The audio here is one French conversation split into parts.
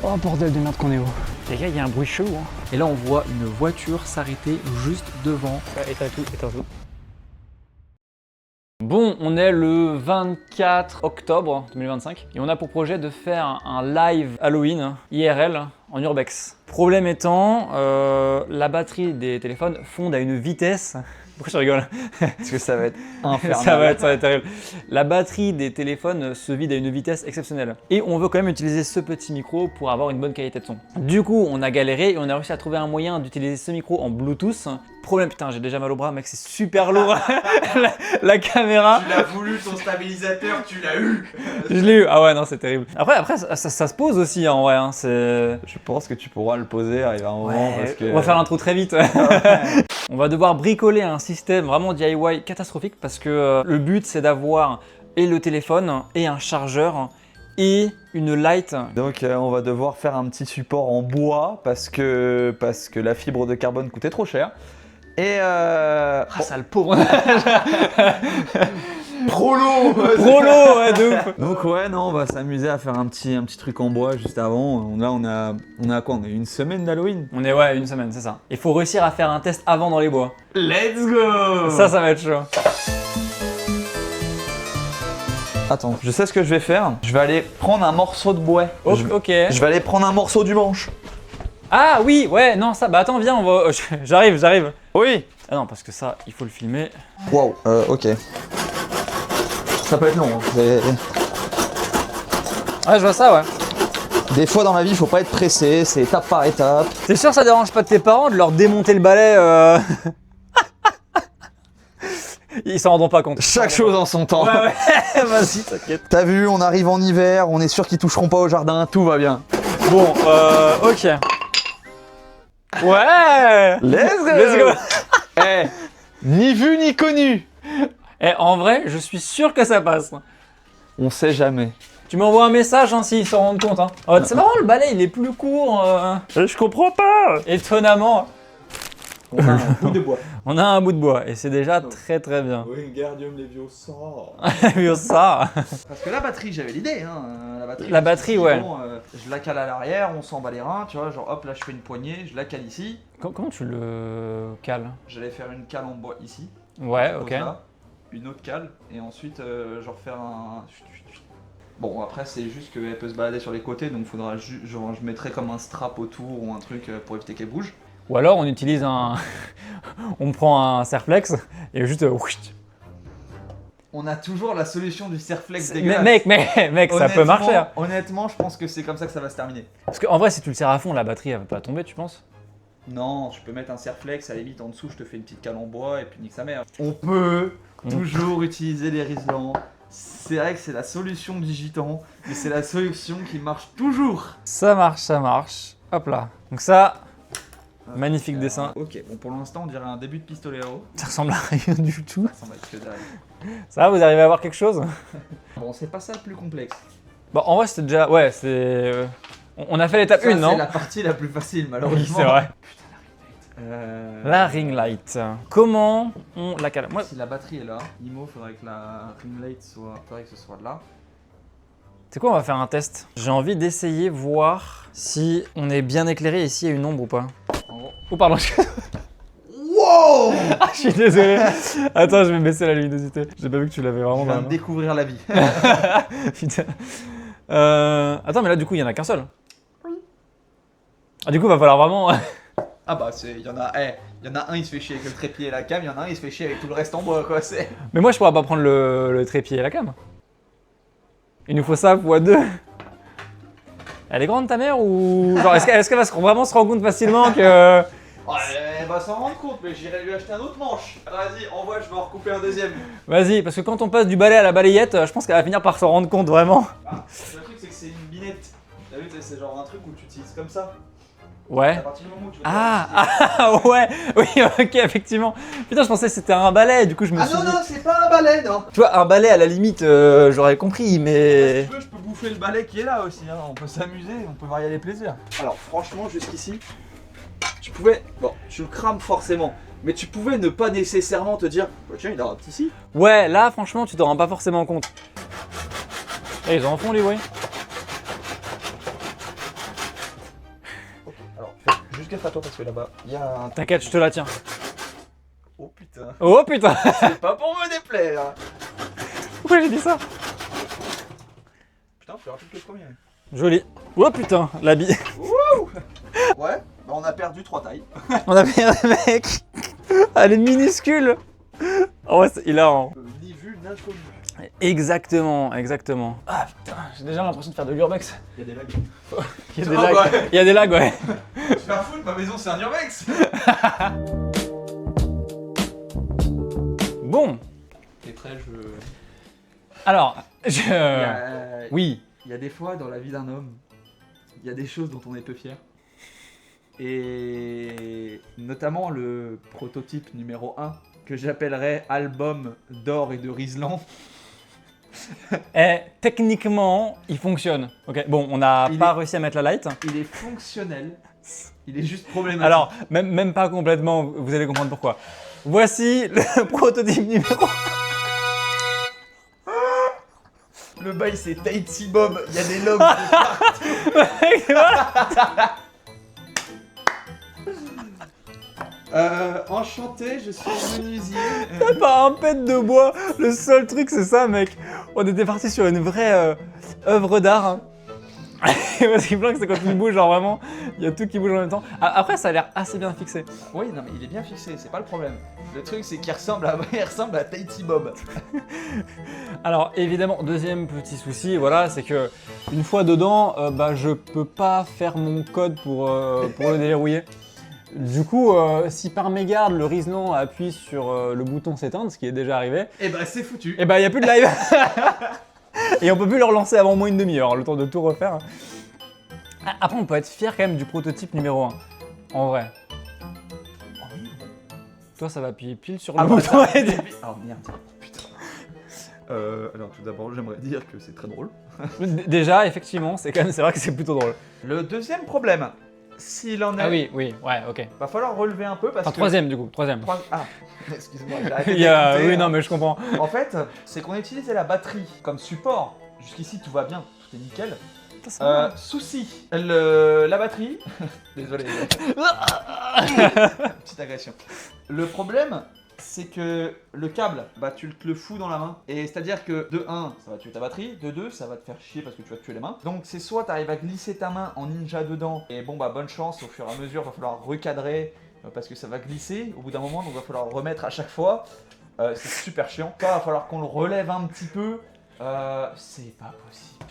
Oh bordel de merde qu'on est haut. Les gars, il y a un bruit chelou. Hein. Et là, on voit une voiture s'arrêter juste devant. Ouais, éteins tout. Bon, on est le 24 octobre 2025 et on a pour projet de faire un live Halloween IRL en urbex. Problème étant, la batterie des téléphones fonde à une vitesse. Pourquoi je rigole? Parce que ça va être infernal. Ça va être terrible. La batterie des téléphones se vide à une vitesse exceptionnelle. Et on veut quand même utiliser ce petit micro pour avoir une bonne qualité de son. Du coup, on a galéré et on a réussi à trouver un moyen d'utiliser ce micro en Bluetooth. Problème, putain, j'ai déjà mal au bras, mec, c'est super lourd. la caméra. Tu l'as voulu, ton stabilisateur, tu l'as eu. Je l'ai eu. Ah ouais, non, c'est terrible. Après ça se pose aussi en vrai. Hein, je pense que tu pourras le poser arrivé à un moment. Parce que... On va faire l'intro très vite. On va devoir bricoler un système vraiment DIY catastrophique parce que le but c'est d'avoir et le téléphone et un chargeur et une light. Donc on va devoir faire un petit support en bois parce que la fibre de carbone coûtait trop cher. Et ça le pauvre. Prolo ouais, de ouf. Donc ouais, non, on va s'amuser à faire un petit truc en bois juste avant. Là, on a quoi? On a une semaine d'Halloween. On est une semaine, c'est ça. Il faut réussir à faire un test avant dans les bois. Let's go! Ça va être chaud. Attends, je sais ce que je vais faire. Je vais aller prendre un morceau de bois. Ok. Je vais aller prendre un morceau du manche. Ah oui, ouais, non, ça, bah attends, viens, on va... J'arrive. Oui. Ah non, parce que ça, il faut le filmer. Wow, ok. Ça peut être long. Hein. Ouais, je vois ça, ouais. Des fois dans la vie, il faut pas être pressé, c'est étape par étape. T'es sûr que ça dérange pas de tes parents de leur démonter le balai Ils s'en rendront pas compte. Chaque chose en son temps. Ouais. Vas-y, t'inquiète. T'as vu, on arrive en hiver, on est sûr qu'ils toucheront pas au jardin, tout va bien. Bon, ok. Ouais. Let's go. Eh, ni vu ni connu. Eh, en vrai, je suis sûr que ça passe. On sait jamais. Tu m'envoies un message hein, s'ils s'en rendent compte. Hein. Oh, c'est marrant, le balai, il est plus court. Je comprends pas. Étonnamment. On a un bout de bois. On a un bout de bois et c'est déjà très bien. Wingardium Leviosa. Vu ça. Parce que la batterie, j'avais l'idée. Hein. La batterie, ouais. Bon, je la cale à l'arrière, on s'en bat les reins, tu vois. Genre hop, là je fais une poignée, je la cale ici. Comment tu le cales? J'allais faire une cale en bois ici. Ouais, Je pose ok. là, une autre cale et ensuite genre faire un... Bon après c'est juste qu'elle peut se balader sur les côtés donc faudra genre je mettrai comme un strap autour ou un truc pour éviter qu'elle bouge. Ou alors on utilise un... on prend un serflex et juste... On a toujours la solution du serflex dégueulasse. Mec, ça peut marcher. Hein. Honnêtement je pense que c'est comme ça que ça va se terminer. Parce qu'en vrai si tu le serres à fond la batterie elle va pas tomber tu penses? Non, je peux mettre un serflex, à la limite en dessous je te fais une petite cale en bois et puis nique sa mère. On peut toujours utiliser les riselants. C'est vrai que c'est la solution du gitan, mais c'est la solution qui marche toujours. Ça marche. Hop là. Donc ça, magnifique dessin. Ok, bon pour l'instant on dirait un début de pistolero. Ça ressemble à rien du tout. Ça va être que dalle. Ça va, vous arrivez à voir quelque chose? Bon, c'est pas ça le plus complexe. Bon, en vrai c'était déjà... Ouais, c'est... On a fait l'étape 1, non? C'est la partie la plus facile malheureusement. Oui, c'est vrai. Putain, La ring light. Comment on la cale? Moi, si la batterie est là, Imo, faudrait que la ring light soit... Faudrait que ce soit là. c'est quoi, on va faire un test. J'ai envie d'essayer, voir si on est bien éclairé et s'il y a une ombre ou pas. En gros. Oh pardon. Wow. Ah, je suis désolé. Attends, je vais baisser la luminosité. J'ai pas vu que tu l'avais vraiment Je dans viens la de main. découvrir la vie. Putain. Attends, mais là du coup il y en a qu'un seul. Oui. Ah du coup va falloir vraiment... Ah bah c'est, il y en a un il se fait chier avec le trépied et la cam, il y en a un il se fait chier avec tout le reste en bois quoi, c'est... Mais moi je pourrais pas prendre le trépied et la cam. Il nous faut ça x2. Elle est grande ta mère ou... Genre est-ce qu'elle va vraiment se rendre compte facilement que... Oh, elle va s'en rendre compte mais j'irai lui acheter un autre manche. Vas-y, envoie, je vais en recouper un deuxième. Vas-y, parce que quand on passe du balai à la balayette, je pense qu'elle va finir par s'en rendre compte vraiment. Ah, le truc c'est que c'est une binette. T'as vu, c'est genre un truc où tu utilises comme ça. Ouais. À partir du moment où tu veux Ouais, oui, ok, effectivement. Putain, je pensais que c'était un balai, du coup je me suis dit... non, c'est pas un balai, non. Tu vois, un balai à la limite, j'aurais compris, mais... Si tu veux, je peux bouffer le balai qui est là aussi, hein. On peut s'amuser, on peut varier les plaisirs. Alors franchement, jusqu'ici, tu pouvais... Bon, tu le crames forcément, mais tu pouvais ne pas nécessairement te dire bah, tiens, il a un petit ici. Ouais, là, franchement, tu t'en rends pas forcément compte. Et ils en font, les ouais. Alors, fais juste gaffe à toi parce que là-bas, il y a un... T'inquiète, je te la tiens. Oh putain. Oh putain. C'est pas pour me déplaire. Pourquoi j'ai dit ça? Putain, plus rapide que le premier. Joli. Oh putain, l'habit. Wouh. Ouais, bah on a perdu 3 tailles. On a pris un mec. Elle est minuscule. Oh ouais, il a en... Ni vu, n'inconnu. Exactement, exactement. Ah putain, j'ai déjà l'impression de faire de l'urbex. Il y a des lags. Il y a des lags. Il y a des lags, ouais. Je fais un foot, ma maison c'est un urbex. Bon. T'es prêt, je... Alors, Oui. oui. Il y a des fois dans la vie d'un homme, il y a des choses dont on est peu fier. Et notamment le prototype numéro 1 que j'appellerais album d'or et de Riesland. Techniquement, il fonctionne. Ok. Bon, on n'a pas réussi à mettre la light. Il est fonctionnel, il est juste problématique. Alors, même pas complètement, vous allez comprendre pourquoi. Voici le prototype numéro. Le bail c'est Tahiti Bob, il y a des logs de partout. Enchanté, je suis menuisier. T'as pas un pet de bois. Le seul truc, c'est ça, mec. On était parti sur une vraie œuvre d'art. Hein. Et ce qui est bien, c'est quand il bouge, genre vraiment, il y a tout qui bouge en même temps. Après, ça a l'air assez bien fixé. Oui, non mais il est bien fixé, c'est pas le problème. Le truc c'est qu'il ressemble à Tahiti Bob. Alors, évidemment, deuxième petit souci, voilà, c'est que une fois dedans, je peux pas faire mon code pour le déverrouiller. Du coup, si par mégarde le Riesland appuie sur le bouton s'éteindre, ce qui est déjà arrivé, Et bah c'est foutu. et il n'y a plus de live. Et on peut plus le relancer avant au moins une demi-heure, le temps de tout refaire. Après, on peut être fier quand même du prototype numéro 1, en vrai. Oh merde. Toi, ça va appuyer pile sur le bouton. Oh merde, putain. Alors tout d'abord, j'aimerais dire que c'est très drôle. Déjà, effectivement, c'est vrai que c'est plutôt drôle. Le deuxième problème, s'il en est... Ah oui, ouais, ok. Va falloir relever un peu parce Enfin, que... troisième du coup, troisième. Ah, excuse-moi, j'ai arrêté Il y a... d'écouter, Oui, hein. non, mais je comprends. En fait, c'est qu'on a utilisé la batterie comme support. Jusqu'ici, tout va bien, tout est nickel. Souci, la batterie... Désolé. Petite agression. Le problème, c'est que le câble, tu te le fous dans la main. Et c'est-à-dire que de 1, ça va tuer ta batterie, de 2, ça va te faire chier parce que tu vas te tuer les mains. Donc c'est soit tu arrives à glisser ta main en ninja dedans, et bon bonne chance, au fur et à mesure, va falloir recadrer parce que ça va glisser au bout d'un moment, donc va falloir le remettre à chaque fois. C'est super chiant. Soit va falloir qu'on le relève un petit peu. C'est pas possible.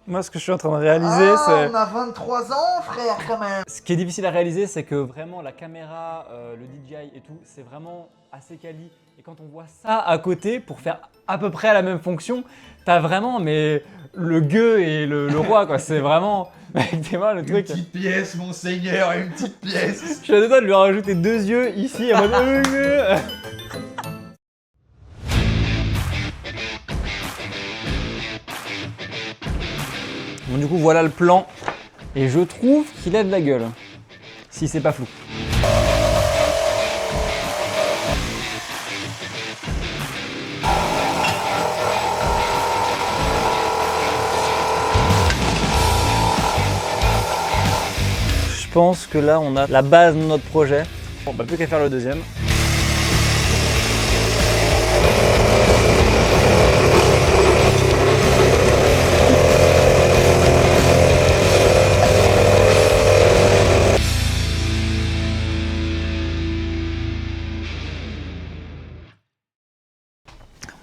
Moi, ce que je suis en train de réaliser, c'est... On a 23 ans, frère, quand même. Ce qui est difficile à réaliser, c'est que vraiment la caméra, le DJI et tout, c'est vraiment assez quali. Et quand on voit ça à côté, pour faire à peu près la même fonction, t'as vraiment le gueux et le roi, quoi. C'est vraiment... Mec, t'es mal, le Une truc. petite pièce, mon-seigneur, une petite pièce. Je suis à deux doigts de lui rajouter 2 yeux ici, en mode... Bon, du coup, voilà le plan. Et je trouve qu'il a de la gueule. Si c'est pas flou. Je pense que là, on a la base de notre projet. Bon, plus qu'à faire le deuxième.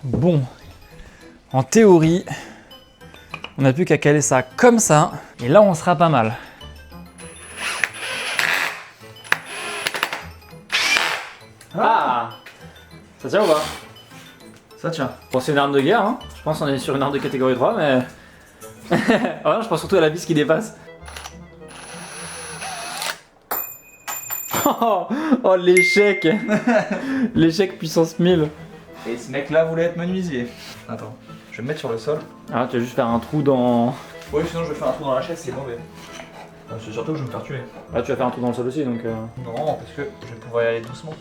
Bon, en théorie, on n'a plus qu'à caler ça comme ça, et là on sera pas mal. Ah, ça tient ou pas? Ça tient. Bon, c'est une arme de guerre, hein. Je pense qu'on est sur une arme de catégorie 3, mais... Ouais, je pense surtout à la vis qui dépasse. Oh l'échec. L'échec puissance 1000. Et ce mec-là voulait être menuisier. Attends, je vais me mettre sur le sol. Ah, tu vas juste faire un trou dans... Oui, sinon je vais faire un trou dans la chaise, c'est mauvais. C'est surtout que je vais me faire tuer. Là, tu vas faire un trou dans le sol aussi, donc... Non, parce que je vais pouvoir y aller doucement.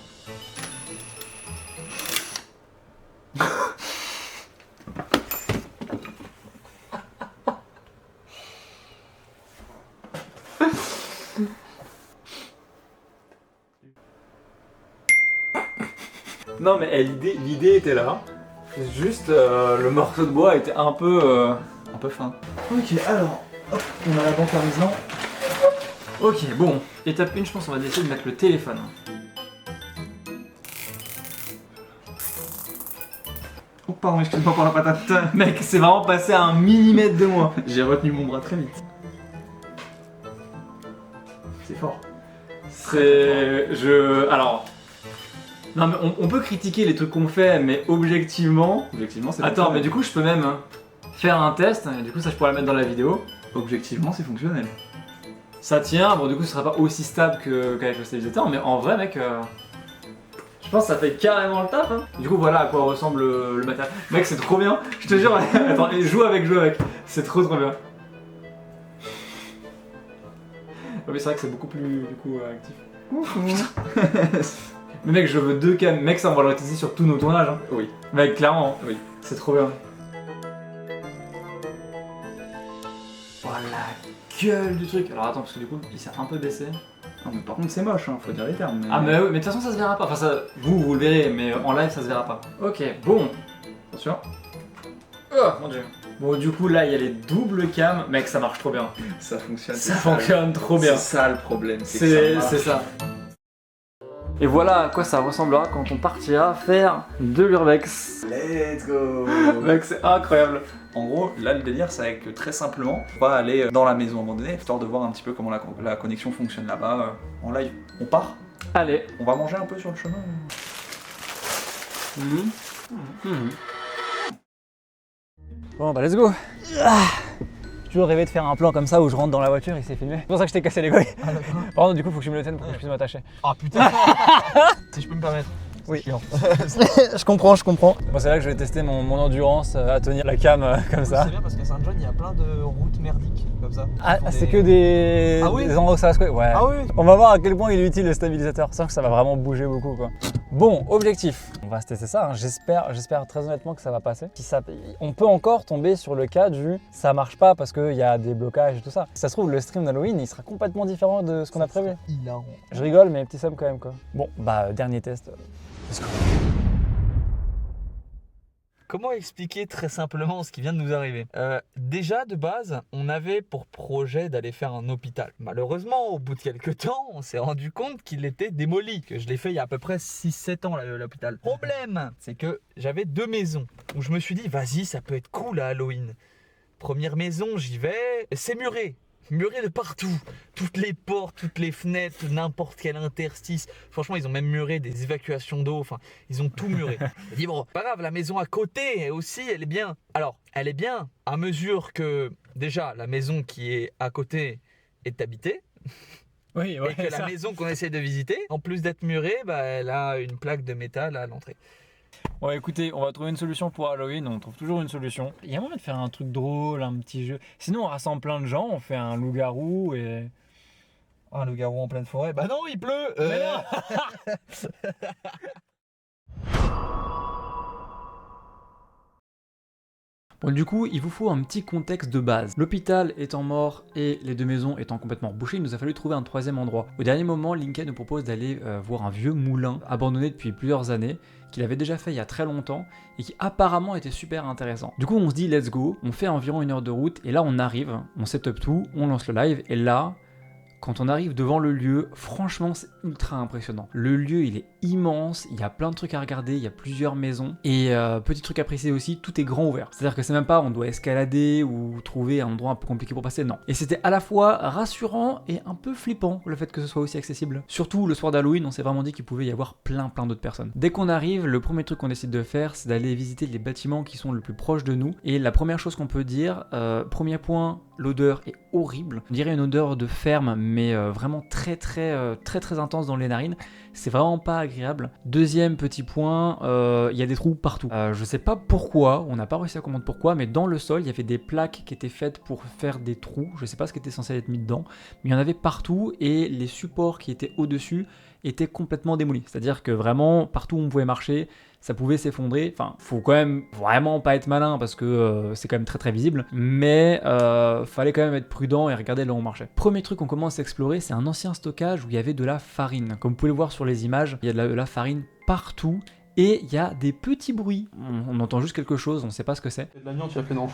Non mais l'idée était là. Juste le morceau de bois était un peu fin. Ok, alors, hop, on a la banque à Riesland. Ok, bon. Étape 1, je pense qu'on va essayer de mettre le téléphone. Oh pardon, excuse-moi pour la patate. Mec, c'est vraiment passé à 1 millimètre de moi. J'ai retenu mon bras très vite. C'est fort. Alors... Non mais on peut critiquer les trucs qu'on fait, mais objectivement... Objectivement, c'est Attends, mais du coup je peux même faire un test, et du coup ça je pourrais le mettre dans la vidéo. Objectivement, c'est fonctionnel. Ça tient, bon du coup ce sera pas aussi stable qu'avec le stabilisateur, mais en vrai mec... Je pense que ça fait carrément le taf hein. Du coup voilà à quoi ressemble le matériel. Mec c'est trop bien, je te jure, attends, joue avec, c'est trop bien. Ouais, mais c'est vrai que c'est beaucoup plus du coup actif. Mais mec je veux 2 cams, mec ça on va le réutiliser sur tous nos tournages hein. Oui. Mec clairement, oui. C'est trop bien. Voilà la gueule du truc. Alors attends parce que du coup il s'est un peu baissé. Non mais par contre c'est moche hein, faut dire les termes. Mais... Ah mais oui, mais de toute façon ça se verra pas, enfin ça, vous le verrez, mais en live ça se verra pas. Ok, bon. Attention. Oh mon dieu. Bon du coup là il y a les doubles cams, mec ça marche trop bien. Ça fonctionne. Ça fonctionne trop bien. C'est ça le problème, c'est ça. Et voilà à quoi ça ressemblera quand on partira faire de l'urbex. Let's go. Mec c'est incroyable. En gros, là le délire c'est que très simplement, on va aller dans la maison abandonnée, histoire de voir un petit peu comment la connexion fonctionne là-bas en live. On part. Allez. On va manger un peu sur le chemin. Bon bah let's go. J'ai toujours rêvé de faire un plan comme ça où je rentre dans la voiture et c'est filmé. C'est pour ça que je t'ai cassé les couilles. Ah, par contre du coup faut que je me le tienne pour que je puisse m'attacher. Ah putain. Si je peux me permettre. Oui. Je comprends. Bon, c'est là que je vais tester mon endurance à tenir la cam comme ça. C'est bien parce qu'à Saint-John il y a plein de routes merdiques comme ça. Ah c'est que des endroits où ça va se couler. Ouais. Ah oui. On va voir à quel point il est utile le stabilisateur. Sans que ça va vraiment bouger beaucoup quoi. Bon, objectif. On va tester ça. Hein. J'espère très honnêtement que ça va passer. Si ça, on peut encore tomber sur le cas du ça marche pas parce qu'il y a des blocages et tout ça. Si ça se trouve le stream d'Halloween il sera complètement différent de ce qu'on a prévu. Hilarant. Je rigole mais petit somme quand même quoi. Bon bah dernier test. Let's go. Comment expliquer très simplement ce qui vient de nous arriver? Déjà, de base, on avait pour projet d'aller faire un hôpital. Malheureusement, au bout de quelques temps, on s'est rendu compte qu'il était démoli. Que je l'ai fait il y a à peu près 6-7 ans, l'hôpital. Problème, c'est que j'avais 2 maisons où je me suis dit, vas-y, ça peut être cool à Halloween. Première maison, j'y vais, c'est muré. Muré de partout, toutes les portes, toutes les fenêtres, n'importe quel interstice. Franchement, ils ont même muré des évacuations d'eau, enfin, ils ont tout muré. Je dis bon, pas grave, la maison à côté aussi, elle est bien. Alors, elle est bien à mesure que, déjà, la maison qui est à côté est habitée. Oui, et que la maison qu'on essaie de visiter, en plus d'être murée, bah, elle a une plaque de métal à l'entrée. Bon écoutez, on va trouver une solution pour Halloween, on trouve toujours une solution. Il y a moyen de faire un truc drôle, un petit jeu. Sinon on rassemble plein de gens, on fait un loup-garou et... Un loup-garou en pleine forêt? Bah non, il pleut. Bon du coup, il vous faut un petit contexte de base. L'hôpital étant mort et les 2 maisons étant complètement bouchées, il nous a fallu trouver un 3e endroit. Au dernier moment, Linka nous propose d'aller voir un vieux moulin abandonné depuis plusieurs années, qu'il avait déjà fait il y a très longtemps et qui apparemment était super intéressant. Du coup, on se dit let's go, on fait environ 1 heure de route et là on arrive, on setup tout, on lance le live et là... Quand on arrive devant le lieu, franchement c'est ultra impressionnant. Le lieu il est immense, il y a plein de trucs à regarder, il y a plusieurs maisons. Et petit truc à préciser aussi, tout est grand ouvert. C'est-à-dire que c'est même pas on doit escalader ou trouver un endroit un peu compliqué pour passer, non. Et c'était à la fois rassurant et un peu flippant le fait que ce soit aussi accessible. Surtout le soir d'Halloween, on s'est vraiment dit qu'il pouvait y avoir plein d'autres personnes. Dès qu'on arrive, le premier truc qu'on décide de faire, c'est d'aller visiter les bâtiments qui sont le plus proches de nous. Et la première chose qu'on peut dire, premier point, l'odeur est horrible. On dirait une odeur de ferme, mais vraiment très intense dans les narines. C'est vraiment pas agréable. Deuxième petit point, il y a des trous partout. Je sais pas pourquoi, on n'a pas réussi à comprendre pourquoi, mais dans le sol, il y avait des plaques qui étaient faites pour faire des trous. Je sais pas ce qui était censé être mis dedans, mais il y en avait partout et les supports qui étaient au-dessus étaient complètement démolis. C'est-à-dire que vraiment, partout où on pouvait marcher, ça pouvait s'effondrer. Enfin, faut quand même vraiment pas être malin parce que c'est quand même très visible, mais fallait quand même être prudent et regarder là où on marchait. Premier truc qu'on commence à explorer, c'est un ancien stockage où il y avait de la farine. Comme vous pouvez le voir sur les images, il y a de la farine partout et il y a des petits bruits. On entend juste quelque chose, on sait pas ce que c'est. De l'amiante, tu as fait non.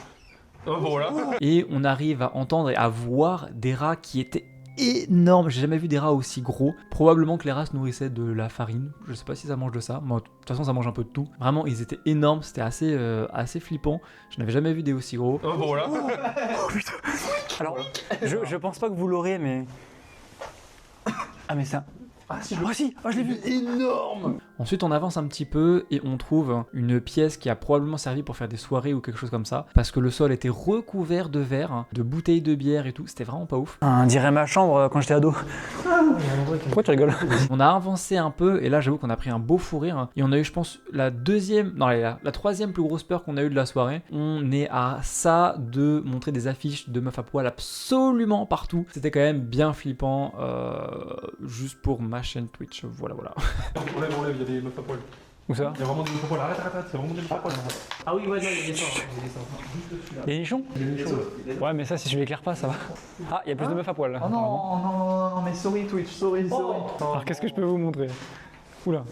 Oh voilà. Et on arrive à entendre et à voir des rats qui étaient énormes. J'ai jamais vu des rats aussi gros. Probablement que les rats se nourrissaient de la farine. Je sais pas si ça mange de ça. Moi, de toute façon, ça mange un peu de tout. Vraiment, ils étaient énormes. C'était assez flippant. Je n'avais jamais vu des aussi gros. Oh voilà. Oh putain. Alors, je pense pas que vous l'aurez, mais... Ah mais ça... Ah si, je l'ai vu. Énorme. Ensuite, on avance un petit peu et on trouve une pièce qui a probablement servi pour faire des soirées ou quelque chose comme ça, parce que le sol était recouvert de verre, de bouteilles de bière et tout. C'était vraiment pas ouf. On dirait ma chambre quand j'étais ado. Pourquoi tu rigoles? On a avancé un peu et là, j'avoue qu'on a pris un beau fou rire et on a eu, je pense, la troisième plus grosse peur qu'on a eu de la soirée. On est à ça de montrer des affiches de meufs à poil absolument partout. C'était quand même bien flippant, juste pour ma chaîne Twitch. Voilà. Enlève, il y a des meufs à poil. Où ça? Il y a vraiment des meufs à poil. Arrête, c'est vraiment des meufs à poil. Ah oui, ouais, non, il y a des sorts. Il y a des nichons? Ouais, mais ça, si je l'éclaire pas, ça va. Ah, il y a plus de meufs à poil là. Oh non, mais sorry Twitch, sorry. Alors, qu'est-ce que je peux vous montrer? Oula.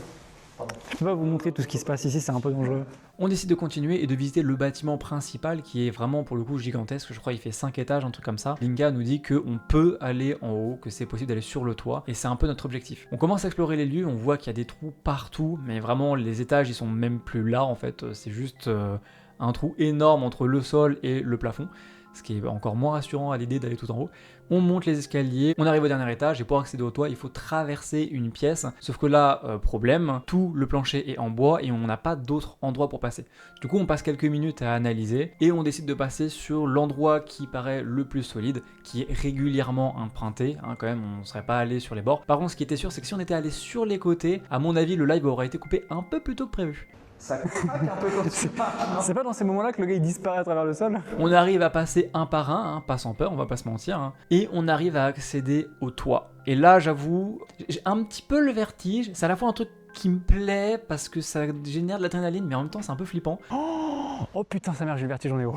Je peux pas vous montrer tout ce qui se passe ici, c'est un peu dangereux. On décide de continuer et de visiter le bâtiment principal qui est vraiment pour le coup gigantesque. Je crois qu'il fait 5 étages, un truc comme ça. Linga nous dit qu'on peut aller en haut, que c'est possible d'aller sur le toit et c'est un peu notre objectif. On commence à explorer les lieux, on voit qu'il y a des trous partout, mais vraiment les étages ils sont même plus là en fait. C'est juste un trou énorme entre le sol et le plafond. Ce qui est encore moins rassurant à l'idée d'aller tout en haut. On monte les escaliers, on arrive au dernier étage et pour accéder au toit, il faut traverser une pièce. Sauf que là, problème, tout le plancher est en bois et on n'a pas d'autre endroit pour passer. Du coup, on passe quelques minutes à analyser et on décide de passer sur l'endroit qui paraît le plus solide, qui est régulièrement emprunté. Quand même, on ne serait pas allé sur les bords. Par contre, ce qui était sûr, c'est que si on était allé sur les côtés, à mon avis, le live aurait été coupé un peu plus tôt que prévu. Ça craque un peu quand tu parles. C'est pas dans ces moments-là que le gars il disparaît à travers le sol. On arrive à passer un par un, pas sans peur, on va pas se mentir, et on arrive à accéder au toit. Et là, j'avoue, j'ai un petit peu le vertige. C'est à la fois un truc qui me plaît parce que ça génère de l'adrénaline, mais en même temps c'est un peu flippant. Oh putain, sa mère, j'ai le vertige, on est haut.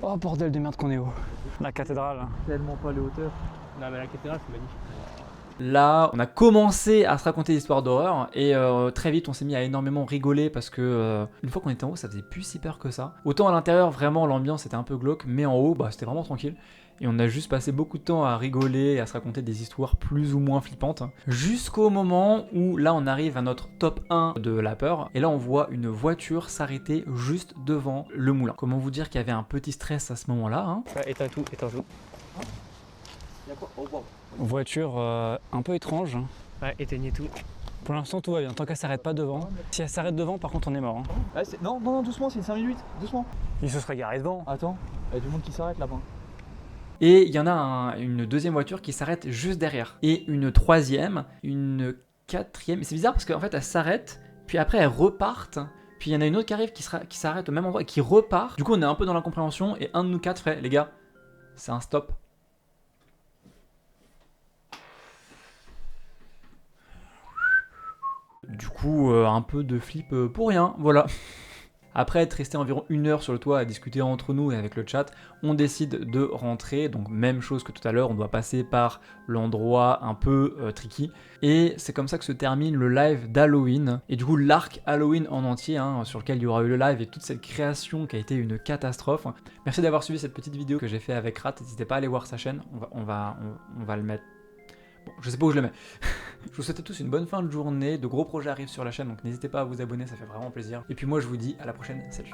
Oh bordel de merde qu'on est haut. La cathédrale. Tellement pas les hauteurs. Non, mais la cathédrale, c'est magnifique. Là, on a commencé à se raconter des histoires d'horreur et très vite on s'est mis à énormément rigoler parce que une fois qu'on était en haut, ça faisait plus si peur que ça. Autant à l'intérieur, vraiment l'ambiance était un peu glauque, mais en haut, c'était vraiment tranquille. Et on a juste passé beaucoup de temps à rigoler et à se raconter des histoires plus ou moins flippantes. Jusqu'au moment où là on arrive à notre top 1 de la peur. Et là on voit une voiture s'arrêter juste devant le moulin. Comment vous dire qu'il y avait un petit stress à ce moment-là. Éteins tout. Y'a quoi? Oh wow. Voiture un peu étrange. Ouais, éteignez tout. Pour l'instant tout va bien, tant qu'elle s'arrête pas devant. Si elle s'arrête devant, par contre on est mort. Non, doucement, c'est une 5 minutes, doucement. Il se serait garé devant. Attends, il y a du monde qui s'arrête là-bas. Et il y en a une deuxième voiture qui s'arrête juste derrière. Et une troisième, une quatrième. Et c'est bizarre parce qu'en fait elles s'arrêtent, puis après elles repartent. Puis il y en a une autre qui arrive qui s'arrête au même endroit et qui repart. Du coup on est un peu dans l'incompréhension et un de nous quatre ferait, les gars, c'est un stop. Du coup, un peu de flip pour rien, voilà. Après être resté environ 1 heure sur le toit à discuter entre nous et avec le chat, on décide de rentrer, donc même chose que tout à l'heure, on doit passer par l'endroit un peu tricky. Et c'est comme ça que se termine le live d'Halloween, et du coup l'arc Halloween en entier, sur lequel il y aura eu le live et toute cette création qui a été une catastrophe. Merci d'avoir suivi cette petite vidéo que j'ai fait avec Rat, n'hésitez pas à aller voir sa chaîne, on va le mettre. Bon, je sais pas où je le mets. Je vous souhaite à tous une bonne fin de journée, de gros projets arrivent sur la chaîne, donc n'hésitez pas à vous abonner, ça fait vraiment plaisir. Et puis moi je vous dis à la prochaine, salut.